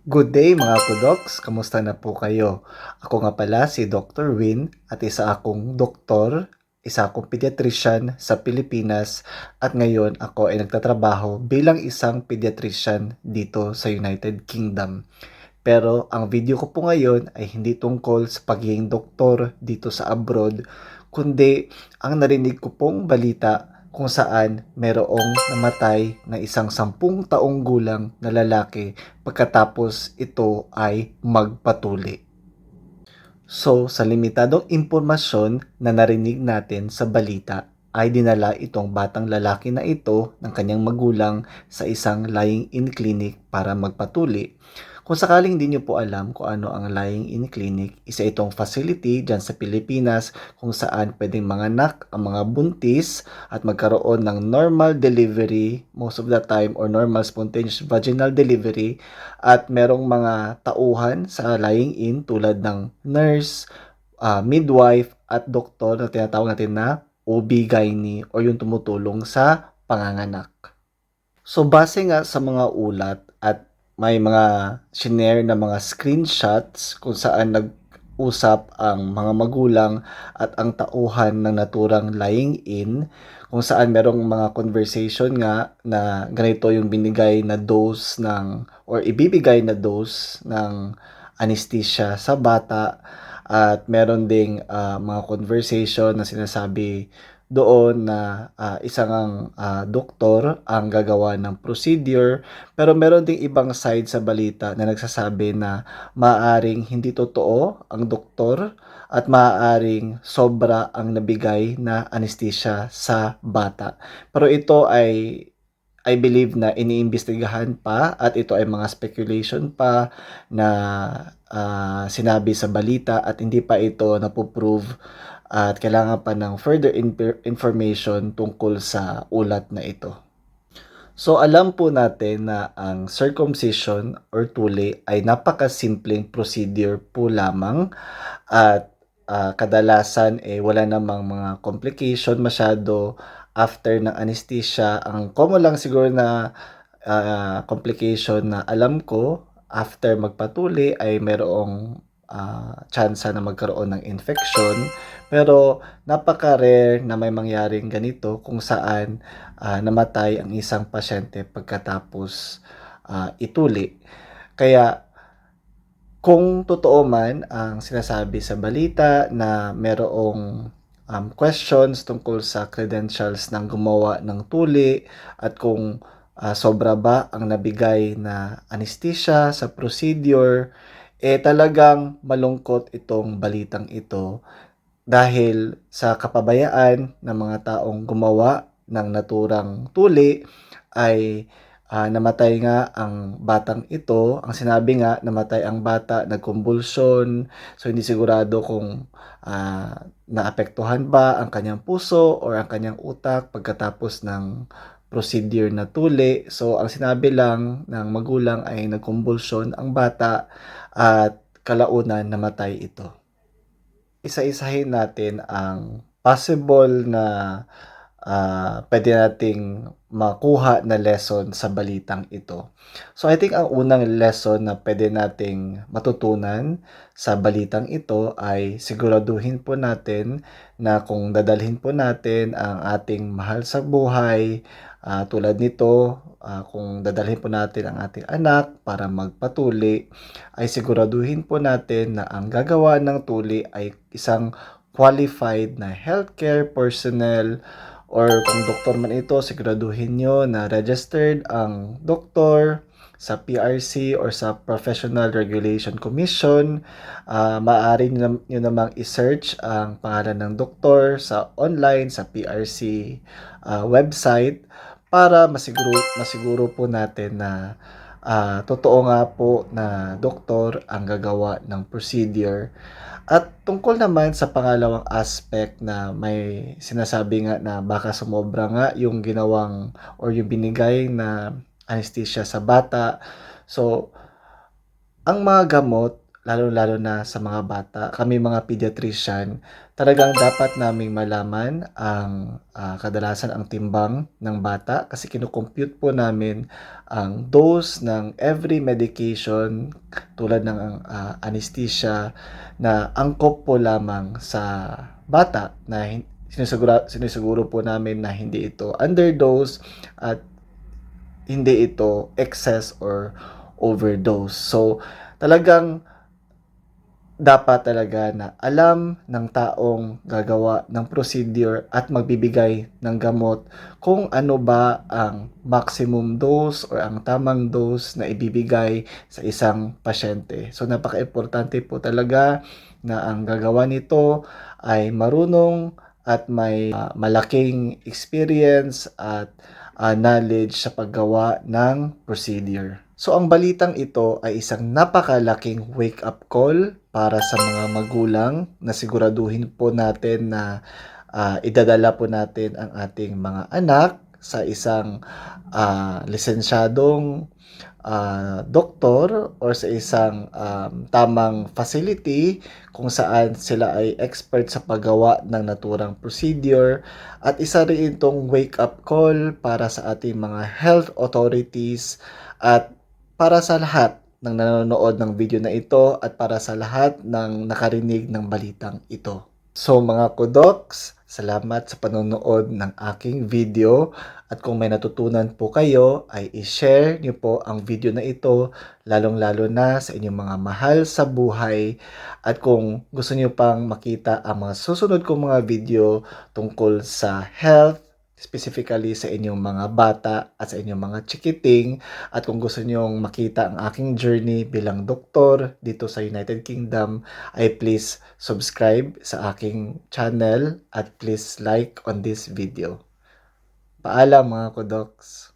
Good day mga kudoks, kamusta na po kayo? Ako nga pala si Dr. Win at isa akong doktor, isa akong pediatrician sa Pilipinas at ngayon ako ay nagtatrabaho bilang isang pediatrician dito sa United Kingdom. Pero ang video ko po ngayon ay hindi tungkol sa pagiging doktor dito sa abroad, kundi ang narinig ko pong balita kung saan merong namatay na isang 10 taong gulang na lalaki pagkatapos ito ay magpatuli. So, sa limitadong impormasyon na narinig natin sa balita, ay dinala itong batang lalaki na ito ng kanyang magulang sa isang lying-in clinic para magpatuli. Kung sakaling hindi nyo po alam kung ano ang lying-in clinic, isa itong facility dyan sa Pilipinas kung saan pwedeng manganak ang mga buntis at magkaroon ng normal delivery most of the time or normal spontaneous vaginal delivery at merong mga tauhan sa lying-in tulad ng nurse, midwife at doktor na tinatawag natin na OB-GYN o yung tumutulong sa panganganak. So base nga sa mga ulat at may mga shinare na mga screenshots kung saan nag-usap ang mga magulang at ang tauhan ng naturang lying-in kung saan merong mga conversation nga na ganito yung binigay na dose ng or ibibigay na dose ng anesthesia sa bata at meron ding mga conversation na sinasabi doon na isang doktor ang gagawa ng procedure pero meron ding ibang side sa balita na nagsasabi na maaaring hindi totoo ang doktor at maaaring sobra ang nabigay na anesthesia sa bata. Pero ito ay I believe na iniimbestigahan pa at ito ay mga speculation pa na sinabi sa balita at hindi pa ito napoprove at kailangan pa ng further information tungkol sa ulat na ito. So alam po natin na ang circumcision or tuli ay napakasimpleng procedure po lamang at kadalasan wala namang mga complication masyado after ng anesthesia. Ang common lang siguro na complication na alam ko after magpatuli ay mayroong tsansa na magkaroon ng infection. Pero napaka-rare na may mangyaring ganito kung saan namatay ang isang pasyente pagkatapos ituli. Kaya kung totoo man ang sinasabi sa balita na merong questions tungkol sa credentials ng gumawa ng tuli at kung sobra ba ang nabigay na anesthesia sa procedure, talagang malungkot itong balitang ito dahil sa kapabayaan ng mga taong gumawa ng naturang tuli ay namatay nga ang batang ito. Ang sinabi nga, namatay ang bata, nagkumbulsyon. So, hindi sigurado kung naapektuhan ba ang kanyang puso or ang kanyang utak pagkatapos ng procedure na tuli. So, ang sinabi lang ng magulang ay nagkumbulsyon ang bata at kalaunan namatay ito. Isa-isahin natin ang possible na pwede nating makuha na lesson sa balitang ito. So I think ang unang lesson na pwede nating matutunan sa balitang ito ay siguraduhin po natin na kung dadalhin po natin ang ating mahal sa buhay, tulad nito, kung dadalhin po natin ang ating anak para magpatuli, ay siguraduhin po natin na ang gagawa ng tuli ay isang qualified na healthcare personnel or kung doktor man ito, siguraduhin nyo na registered ang doktor sa PRC or sa Professional Regulation Commission. Maaari nyo namang i-search ang pangalan ng doktor sa online, sa PRC website para masiguro po natin na totoo nga po na doktor ang gagawa ng procedure. At tungkol naman sa pangalawang aspect na may sinasabi nga na baka sumobra nga yung ginawang or yung binigay na anesthesia sa bata. So, ang mga gamot lalo-lalo na sa mga bata. Kami mga pediatrician, talagang dapat naming malaman ang kadalasan ang timbang ng bata kasi kino-compute po namin ang dose ng every medication tulad ng anesthesia na angkop po lamang sa bata na sinisiguro po namin na hindi ito underdose at hindi ito excess or overdose. So, talagang dapat talaga na alam ng taong gagawa ng procedure at magbibigay ng gamot kung ano ba ang maximum dose or ang tamang dose na ibibigay sa isang pasyente. So napaka-importante po talaga na ang gagawa nito ay marunong at may malaking experience at knowledge sa paggawa ng procedure. So ang balitang ito ay isang napakalaking wake-up call para sa mga magulang na siguraduhin po natin na idadala po natin ang ating mga anak sa isang lisensyadong doktor or sa isang tamang facility kung saan sila ay expert sa paggawa ng naturang procedure at isa rin itong wake-up call para sa ating mga health authorities at para sa lahat ng nanonood ng video na ito at para sa lahat ng nakarinig ng balitang ito. So mga kudoks, salamat sa panonood ng aking video at kung may natutunan po kayo ay i-share niyo po ang video na ito lalong-lalo na sa inyong mga mahal sa buhay at kung gusto niyo pang makita ang mga susunod kong mga video tungkol sa health, specifically sa inyong mga bata at sa inyong mga chikiting at kung gusto niyong makita ang aking journey bilang doktor dito sa United Kingdom ay please subscribe sa aking channel at please like on this video. Paalam mga kudoks!